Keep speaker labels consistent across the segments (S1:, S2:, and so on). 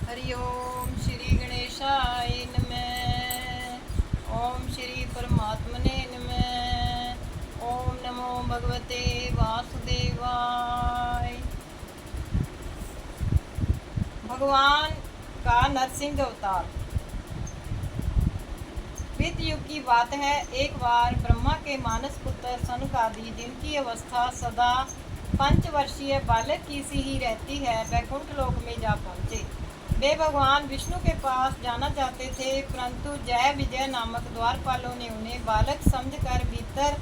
S1: हरि ओम श्री गणेशाय नमः। ओम श्री परमात्मने नमः। ओम नमो भगवते वासुदेवाय। भगवान का नरसिंह अवतार। कृत युग की बात है। एक बार ब्रह्मा के मानस पुत्र सनकादि, जिनकी अवस्था सदा 5 वर्षीय बालक की सी ही रहती है, वैकुंठ लोक में जा पहुँचे। वे भगवान विष्णु के पास जाना चाहते थे, परंतु जय विजय नामक द्वारपालों ने उन्हें बालक समझकर भीतर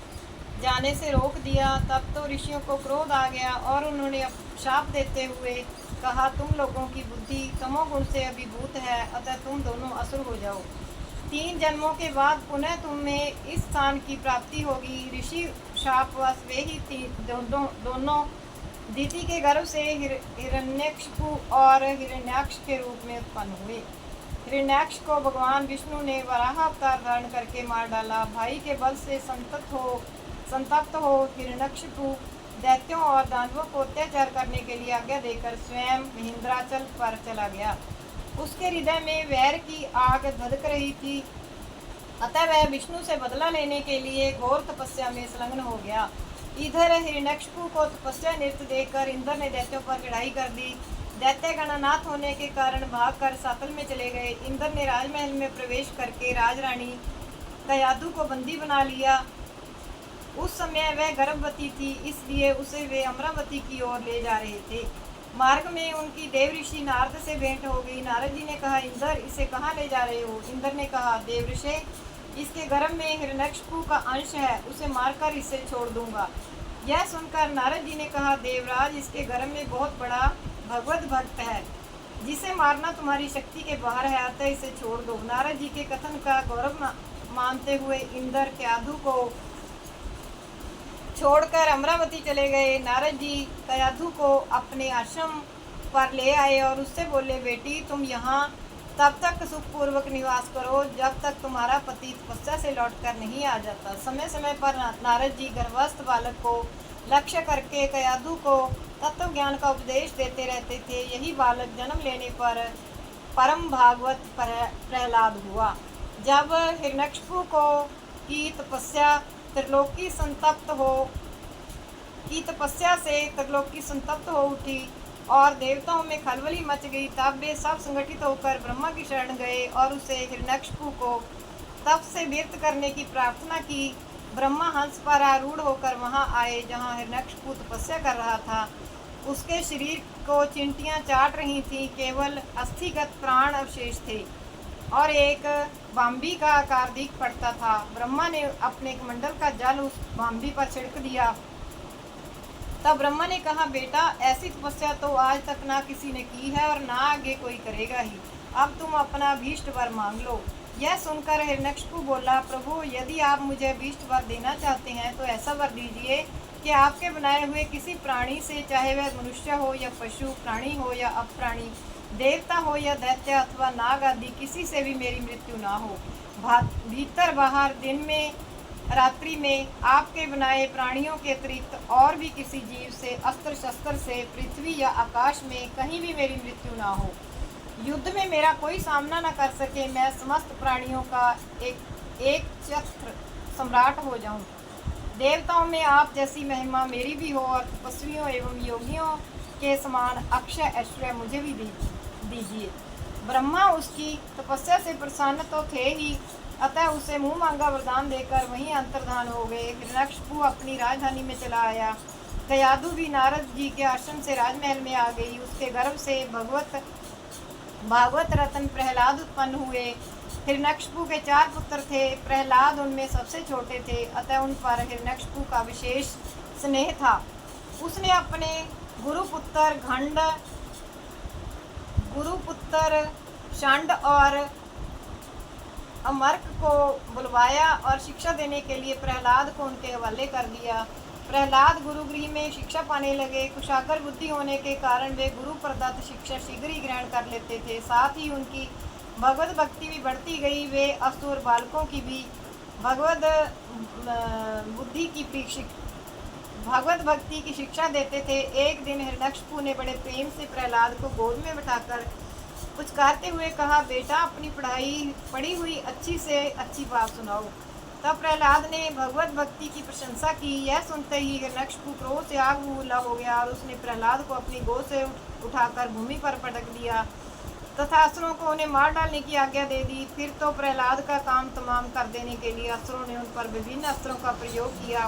S1: जाने से रोक दिया। तब तो ऋषियों को क्रोध आ गया और उन्होंने शाप देते हुए कहा, तुम लोगों की बुद्धि तमोगुण से अभिभूत है, अतः तुम दोनों असुर हो जाओ। 3 जन्मों के बाद पुनः तुम्हें इस स्थान की प्राप्ति होगी। ऋषि शापवश वे ही दोनों दिति के गर्भ से हिरण्यकशिपु और हिरण्याक्ष के रूप में उत्पन्न हुए। हिरण्याक्ष को भगवान विष्णु ने वराह अवतार धारण करके मार डाला। भाई के बल से संतप्त हो हिरण्यकशिपु दैत्यों और दानवों को अत्याचार करने के लिए आज्ञा देकर स्वयं महेंद्राचल पर चला गया। उसके हृदय में वैर की आग धधक रही थी, अतः वह विष्णु से बदला लेने के लिए घोर तपस्या में संलग्न हो गया। इधर हिरण्यकशिपु को तपस्या निरत देखकर इंद्र ने दैत्यों पर चढ़ाई कर दी। दैत्य गणनाथ होने के कारण भागकर सातल में चले गए। इंद्र ने राजमहल में प्रवेश करके राजरानी कयाधु को बंदी बना लिया। उस समय वह गर्भवती थी, इसलिए उसे वे अमरावती की ओर ले जा रहे थे। मार्ग में उनकी देव ऋषि नारद से भेंट हो गई। नारद जी ने कहा, इंद्र, इसे कहाँ ले जा रहे हो? इंद्र ने कहा, देवऋषि, इसके गर्भ में हिरण्यकशिपु का अंश है, उसे मारकर इसे छोड़ दूंगा। यह सुनकर नारद जी ने कहा, देवराज, इसके गर्भ में बहुत बड़ा भगवत भक्त है, जिसे मारना तुम्हारी शक्ति के बाहर है, अतः इसे छोड़ दो। नारद जी के कथन का गौरव मानते हुए इंद्र कयाधु को छोड़कर अमरावती चले गए। नारद जी कयाधु को अपने आश्रम पर ले आए और उससे बोले, बेटी, तुम यहाँ तब तक सुखपूर्वक निवास करो जब तक तुम्हारा पति तपस्या से लौटकर नहीं आ जाता। समय समय पर नारद जी गर्भस्थ बालक को लक्ष्य करके कयाधु को तत्व ज्ञान का उपदेश देते रहते थे। यही बालक जन्म लेने पर परम भागवत प्रहलाद हुआ। जब हिरण्यकशिपु को की तपस्या से त्रिलोकी संतप्त हो उठी और देवताओं में खलबली मच गई, तब वे सब संगठित होकर ब्रह्मा की शरण गए और उसे हिरण्यकशिपु को तप से विरत करने की प्रार्थना की। ब्रह्मा हंस पर आरूढ़ होकर वहां आए जहां हिरण्यकशिपु तपस्या कर रहा था। उसके शरीर को चिंटियां चाट रही थीं, केवल अस्थिगत प्राण अवशेष थे और एक बाम्बी का आकार दिख पड़ता था। ब्रह्मा ने अपने कमंडल का जल उस बाम्बी पर छिड़क दिया। तब ब्रह्मा ने कहा, बेटा, ऐसी तपस्या तो आज तक ना किसी ने की है और ना आगे कोई करेगा ही। अब तुम अपना अभीष्ट वर मांग लो। यह सुनकर हिरण्यकशिपु बोला, प्रभु, यदि आप मुझे अभीष्ट वर देना चाहते हैं तो ऐसा वर दीजिए कि आपके बनाए हुए किसी प्राणी से, चाहे वह मनुष्य हो या पशु, प्राणी हो या अप्राणी, देवता हो या दैत्य अथवा नाग आदि, किसी से भी मेरी मृत्यु ना हो। भीतर बाहर, दिन में रात्रि में, आपके बनाए प्राणियों के अतिरिक्त और भी किसी जीव से, अस्त्र शस्त्र से, पृथ्वी या आकाश में कहीं भी मेरी मृत्यु ना हो। युद्ध में मेरा कोई सामना न कर सके, मैं समस्त प्राणियों का एक छत्र सम्राट हो जाऊं। देवताओं में आप जैसी महिमा मेरी भी हो और तपस्वियों एवं योगियों के समान अक्षय ऐश्वर्य मुझे भी दीजिए। ब्रह्मा उसकी तपस्या से प्रसन्न तो थे ही, अतः उसे मुंह मांगा वरदान देकर वहीं अंतर्धान हो गए। हिरण्यकशिपु अपनी राजधानी में चला आया। कयाधु भी नारद जी के आश्रम से राजमहल में आ गई। उसके गर्भ से भागवत रत्न प्रहलाद उत्पन्न हुए। हिरण्यकशिपु के 4 पुत्र थे। प्रहलाद उनमें सबसे छोटे थे, अतः उन पर हिरण्यकशिपु का विशेष स्नेह था। उसने अपने गुरुपुत्र षंड और अमर्क को बुलवाया और शिक्षा देने के लिए प्रहलाद को उनके हवाले कर दिया। प्रहलाद गुरुगृह में शिक्षा पाने लगे। कुशाग्र बुद्धि होने के कारण वे गुरु प्रदत्त शिक्षा शीघ्र ही ग्रहण कर लेते थे। साथ ही उनकी भगवत भक्ति भी बढ़ती गई। वे असुर बालकों की भी भगवत भक्ति की शिक्षा देते थे। एक दिन हिरण्यकशिपु ने बड़े प्रेम से प्रहलाद को गोद में बिठाकर पुचकारते हुए कहा, बेटा अपनी पढ़ी हुई अच्छी से अच्छी बात सुनाओ। तब प्रहलाद ने भगवत भक्ति की प्रशंसा की। यह सुनते ही हिरण्यकशिपु क्रोध से आग बबूला हो गया और उसने प्रहलाद को अपनी गोद से उठाकर भूमि पर पटक दिया तथा असुरों को उन्हें मार डालने की आज्ञा दे दी। फिर तो प्रहलाद का काम तमाम कर देने के लिए असुरों ने उन पर विभिन्न अस्त्रों का प्रयोग किया,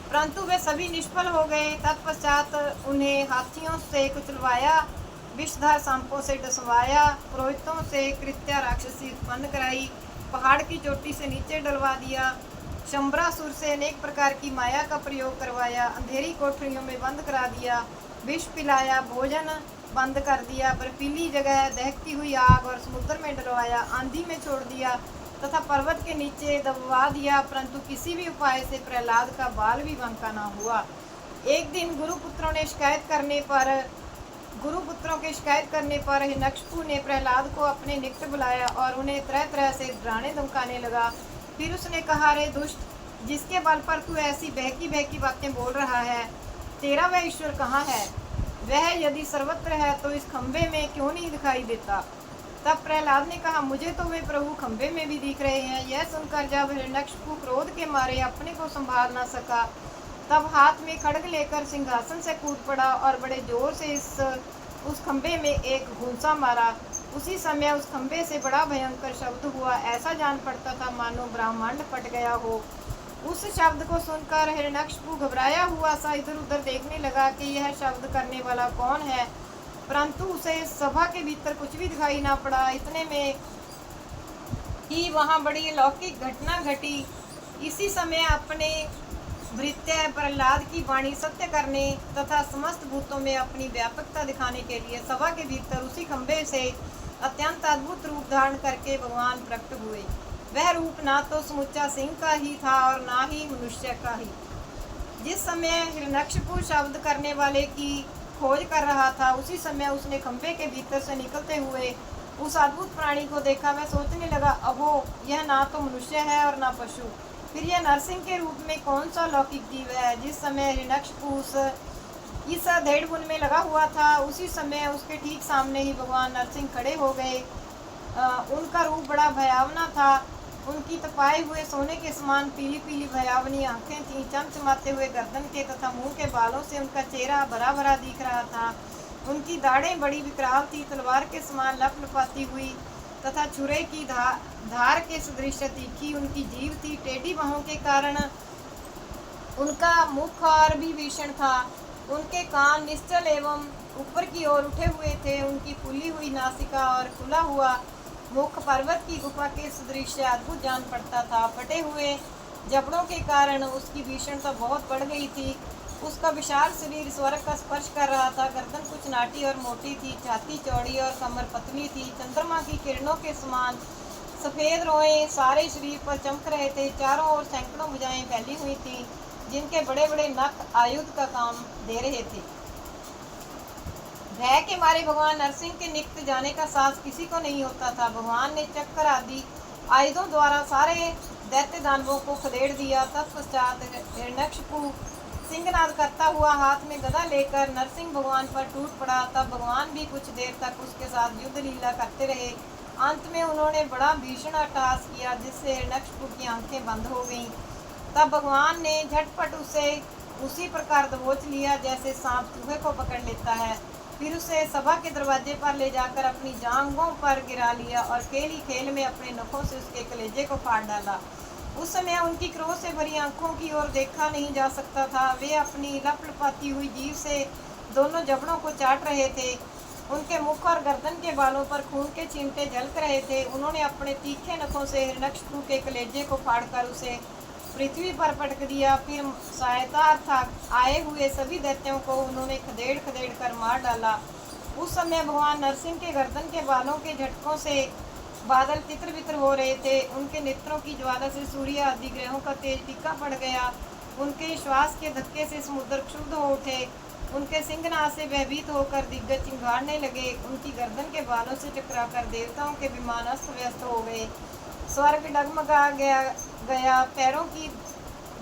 S1: परंतु वे सभी निष्फल हो गए। तत्पश्चात उन्हें हाथियों से कुचलवाया, विषधार सांपों से डसवाया, पुरोहितों से कृत्या राक्षसी उत्पन्न कराई, पहाड़ की चोटी से नीचे डलवा दिया, शंबरासुर से अनेक प्रकार की माया का प्रयोग करवाया, अंधेरी कोठरियों में बंद करा दिया, विष पिलाया, भोजन बंद कर दिया, बर्फीली जगह दहकती हुई आग और समुद्र में डलवाया, आंधी में छोड़ दिया तथा पर्वत के नीचे दबवा दिया, परंतु किसी भी उपाय से प्रहलाद का बाल भी बांका न हुआ। एक दिन गुरुपुत्रों के शिकायत करने पर हिरण्यकशिपु ने प्रहलाद को अपने निकट बुलाया और उन्हें तरह तरह से डराने धमकाने लगा। फिर उसने कहा, रे दुष्ट, जिसके बल पर तू ऐसी बहकी बहकी बातें बोल रहा है, तेरा वह ईश्वर कहाँ है? वह यदि सर्वत्र है तो इस खंभे में क्यों नहीं दिखाई देता? तब प्रहलाद ने कहा, मुझे तो वे प्रभु खंभे में भी दिख रहे हैं। यह सुनकर जब हिरण्यकशिपु क्रोध के मारे अपने को संभाल न सका, तब हाथ में खड्ग लेकर सिंहासन से कूद पड़ा और बड़े जोर से उस खंभे में एक घूंसा मारा। उसी समय उस खंभे से बड़ा भयंकर शब्द हुआ, ऐसा जान पड़ता था मानो ब्रह्मांड फट गया हो। उस शब्द को सुनकर हिरण्यकशिपु घबराया हुआ सा इधर उधर देखने लगा कि यह शब्द करने वाला कौन है, परंतु उसे सभा के भीतर कुछ भी दिखाई ना पड़ा। इतने में ही वहाँ बड़ी अलौकिक घटना घटी। इसी समय अपने भृत्य प्रहलाद की वाणी सत्य करने तथा समस्त भूतों में अपनी व्यापकता दिखाने के लिए सभा के भीतर उसी खंभे से अत्यंत अद्भुत रूप धारण करके भगवान प्रकट हुए। वह रूप ना तो समुच्चा सिंह का ही था और ना ही मनुष्य का ही। जिस समय हिरण्यकशिपु शब्द करने वाले की खोज कर रहा था, उसी समय उसने खंभे के भीतर से निकलते हुए उस अद्भुत प्राणी को देखा। वह सोचने लगा, अहो, यह ना तो मनुष्य है और ना पशु, फिर यह नरसिंह के रूप में कौन सा लौकिक जीव है। जिस समय हिरण्यकशिपु इस धेड़ बुन में लगा हुआ था, उसी समय उसके ठीक सामने ही भगवान नरसिंह खड़े हो गए। उनका रूप बड़ा भयावना था। उनकी तपाए हुए सोने के समान पीली पीली भयावनी आंखें थीं। चमचमाते हुए गर्दन के तथा मुंह के बालों से उनका चेहरा भरा भरा दिख रहा था। उनकी दाढ़ें बड़ी विकराल थी, तलवार के समान लपलपाती हुई तथा छुरे की धार के सदृश तीखी उनकी जीभ थी। टेढ़ी बाहों के कारण उनका मुख और भी भीषण था। उनके कान निश्चल एवं ऊपर की ओर उठे हुए थे। उनकी फूली हुई नासिका और खुला हुआ मुख पर्वत की गुफा के सदृश अद्भुत जान पड़ता था। फटे हुए जबड़ों के कारण उसकी भीषणता बहुत बढ़ गई थी। उसका विशाल शरीर स्वर्ग का स्पर्श कर रहा था। गर्दन कुछ नाटी और मोटी थी, छाती चौड़ी और कमर पतली थी। चंद्रमा की किरणों के समान सफ़ेद रोएं सारे शरीर पर चमक रहे थे। चारों ओर सैकड़ों भुजाएं फैली हुई थीं, जिनके बड़े बड़े नख आयुध का काम दे रहे थे। भय के मारे भगवान नरसिंह के निकट जाने का साहस किसी को नहीं होता था। भगवान ने चक्कर आदि आयुधों द्वारा सारे दैत्य दानवों को खदेड़ दिया। तत्पश्चात हिरण्यकशिपु सिंहनाद करता हुआ हाथ में गदा लेकर नरसिंह भगवान पर टूट पड़ा। तब भगवान भी कुछ देर तक उसके साथ युद्ध लीला करते रहे। अंत में उन्होंने बड़ा भीषण अट्टहास किया, जिससे हिरण्यकशिपु की आंखें बंद हो गईं। तब भगवान ने झटपट उसे उसी प्रकार दबोच लिया जैसे सांप चूहे को पकड़ लेता है। फिर उसे सभा के दरवाजे पर ले जाकर अपनी जांघों पर गिरा लिया और खेल ही खेल में अपने नखों से उसके कलेजे को फाड़ डाला। उस समय उनकी क्रोध से भरी आंखों की ओर देखा नहीं जा सकता था। वे अपनी लपलपाती हुई जीभ से दोनों जबड़ों को चाट रहे थे। उनके मुख और गर्दन के बालों पर खून के छींटे झलक रहे थे। उन्होंने अपने तीखे नखों से हिरण्यकशिपु के कलेजे को फाड़कर उसे पृथ्वी पर पटक दिया। फिर सहायतार्थ आए हुए सभी दैत्यों को उन्होंने खदेड़ खदेड़ कर मार डाला। उस समय भगवान नरसिंह के गर्दन के बालों के झटकों से बादल तितर बितर हो रहे थे। उनके नेत्रों की ज्वाला से सूर्य आदि ग्रहों का तेज फीका पड़ गया। उनके श्वास के धक्के से समुद्र क्षुब्ध हो उठे। उनके सिंहनाद से भयभीत होकर दिग्गज चिंगारने लगे। उनकी गर्दन के बालों से टकराकर देवताओं के विमान अस्त व्यस्त हो गए। स्वर्ग डगमगा गया। पैरों की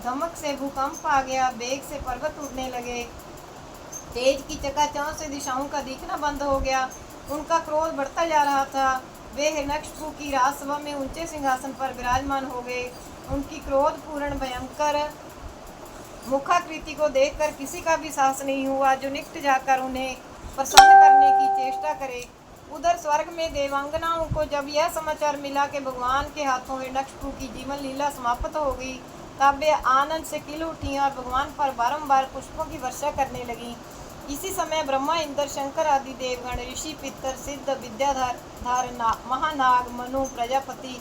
S1: धमक से भूकंप आ गया। बेग से पर्वत उड़ने लगे। तेज की चकाचौंध से दिशाओं का दिखना बंद हो गया। उनका क्रोध बढ़ता जा रहा था। वे हिरण्यकशिपु की राजसभा में ऊंचे सिंहासन पर विराजमान हो गए। उनकी क्रोधपूर्ण भयंकर मुखाकृति को देखकर किसी का भी साहस नहीं हुआ जो निकट जाकर उन्हें प्रसन्न करने की चेष्टा करे। उधर स्वर्ग में देवांगनाओं को जब यह समाचार मिला कि भगवान के हाथों हिरण्यकशिपु की जीवन लीला समाप्त हो गई, तब वे आनंद से खिल उठी और भगवान पर बारंबार पुष्पों की वर्षा करने लगी। इसी समय ब्रह्मा, इंद्र, शंकर आदि देवगण, ऋषि, पितर, सिद्ध, विद्याधर, महानाग, मनु, प्रजापति,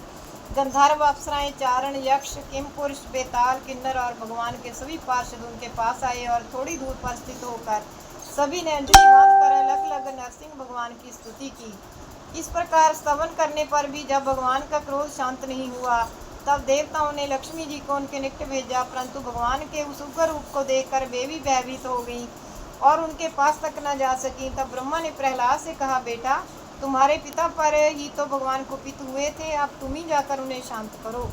S1: गंधर्व, अप्सराएं, चारण, यक्ष, किमपुरुष, बेताल, किन्नर और भगवान के सभी पार्षद उनके पास आए और थोड़ी दूर पर स्थित होकर सभी ने अंजलि बांधकर अलग अलग नरसिंह भगवान की स्तुति की। इस प्रकार स्तवन करने पर भी जब भगवान का क्रोध शांत नहीं हुआ, तब देवताओं ने लक्ष्मी जी को उनके निकट भेजा, परंतु भगवान के उस उग्र रूप को देखकर वे भी भयभीत हो गईं और उनके पास तक न जा सकी। तब ब्रह्मा ने प्रहलाद से कहा, बेटा, तुम्हारे पिता पर ही तो भगवान कुपित हुए थे, अब तुम ही जाकर उन्हें शांत करो।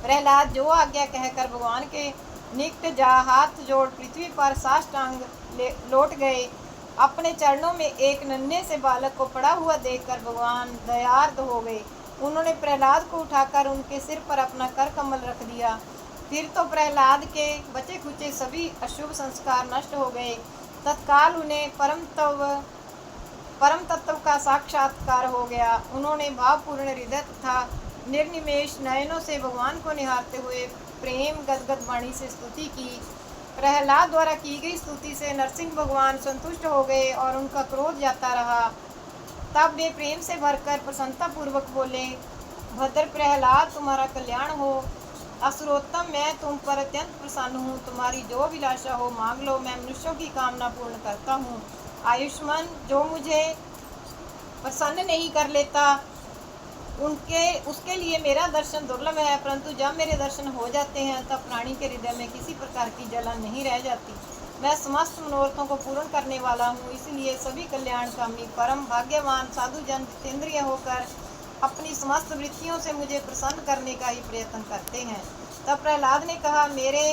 S1: प्रहलाद जो आज्ञा कहकर भगवान के निकट जा हाथ जोड़ पृथ्वी पर साष्टांग लौट गए। अपने चरणों में एक नन्हे से बालक को पड़ा हुआ देखकर भगवान दयार्द हो गए। उन्होंने प्रहलाद को उठाकर उनके सिर पर अपना कर कमल रख दिया। फिर तो प्रहलाद के बचे खुचे सभी अशुभ संस्कार नष्ट हो गए। तत्काल उन्हें परम तत्व का साक्षात्कार हो गया। उन्होंने भावपूर्ण हृदय तथा निर्निमेष नयनों से भगवान को निहारते हुए प्रेम गदगद वाणी से स्तुति की। प्रहलाद द्वारा की गई स्तुति से नरसिंह भगवान संतुष्ट हो गए और उनका क्रोध जाता रहा। तब वे प्रेम से भरकर प्रसन्नता पूर्वक बोले, भद्र प्रहलाद, तुम्हारा कल्याण हो। असुरोत्तम, मैं तुम पर अत्यंत प्रसन्न हूँ। तुम्हारी जो अभिलाषा हो मांग लो, मैं मनुष्यों की कामना पूर्ण करता हूँ। आयुष्मान, जो मुझे प्रसन्न नहीं कर लेता उसके लिए मेरा दर्शन दुर्लभ है, परंतु जब मेरे दर्शन हो जाते हैं तब प्राणी के हृदय में किसी प्रकार की जलन नहीं रह जाती। मैं समस्त मनोरथों को पूर्ण करने वाला हूँ, इसलिए सभी कल्याणकामी परम भाग्यवान साधु जन जितेंद्रिय होकर अपनी समस्त वृत्तियों से मुझे प्रसन्न करने का ही प्रयत्न करते हैं। तब प्रहलाद ने कहा, मेरे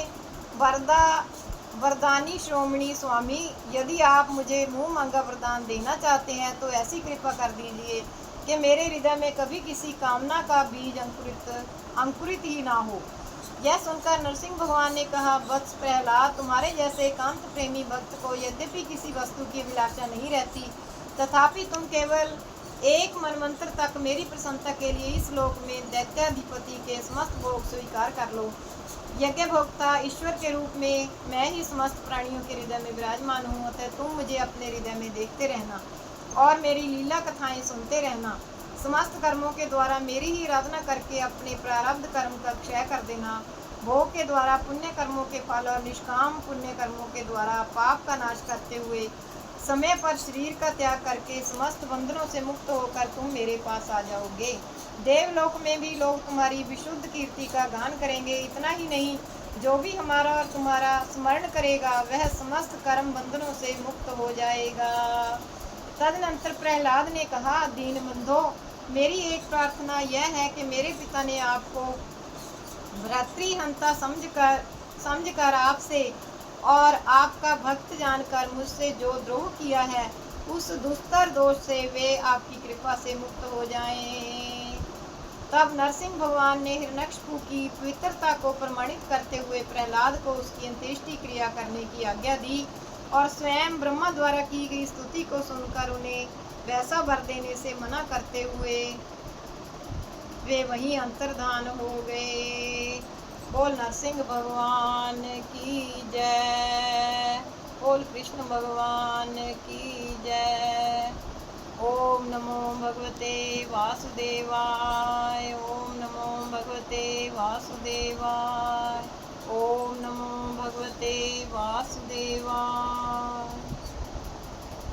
S1: वरदानी श्रोमणी स्वामी, यदि आप मुझे मुँह मांगा वरदान देना चाहते हैं तो ऐसी कृपा कर दीजिए कि मेरे हृदय में कभी किसी कामना का बीज अंकुरित ही ना हो। यह सुनकर नरसिंह भगवान ने कहा, वत्स प्रहलाद, तुम्हारे जैसे एकांत प्रेमी भक्त को यद्यपि किसी वस्तु की अभिलाषा नहीं रहती, तथापि तुम केवल एक मनमंत्र तक मेरी प्रसन्नता के लिए इस लोक में दैत्याधिपति के समस्त भोग स्वीकार कर लो। यज्ञ भोक्ता ईश्वर के रूप में मैं ही समस्त प्राणियों के हृदय में विराजमान हूँ, अतः तुम मुझे अपने हृदय में देखते रहना और मेरी लीला कथाएं सुनते रहना। समस्त कर्मों के द्वारा मेरी ही आराधना करके अपने प्रारब्ध कर्म का क्षय कर देना। भोग के द्वारा पुण्य कर्मों के फल और निष्काम पुण्य कर्मों के द्वारा पाप का नाश करते हुए समय पर शरीर का त्याग करके समस्त बंधनों से मुक्त होकर तुम मेरे पास आ जाओगे। देवलोक में भी लोग तुम्हारी विशुद्ध कीर्ति का गान करेंगे। इतना ही नहीं, जो भी हमारा और तुम्हारा स्मरण करेगा वह समस्त कर्म बंधनों से मुक्त हो जाएगा। तदनंतर प्रहलाद ने कहा, दीनबंधो, मेरी एक प्रार्थना यह है कि मेरे पिता ने आपको भ्रातृहंता समझकर आपसे और आपका भक्त जानकर मुझसे जो द्रोह किया है, उस दुस्तर दोष से वे आपकी कृपा से मुक्त हो जाएं। तब नरसिंह भगवान ने हिरण्यकशिपु की पवित्रता को प्रमाणित करते हुए प्रहलाद को उसकी अंत्येष्टि क्रिया करने की आज्ञा दी और स्वयं ब्रह्मा द्वारा की गई स्तुति को सुनकर उन्हें वैसा वर देने से मना करते हुए वे वहीं अंतर्धान हो गए। बोल नरसिंह भगवान की जय। बोल कृष्ण भगवान की जय। ओम नमो भगवते वासुदेवाय। ओम नमो भगवते वासुदेवाय। ओम नमो भगवते वासुदेवाय।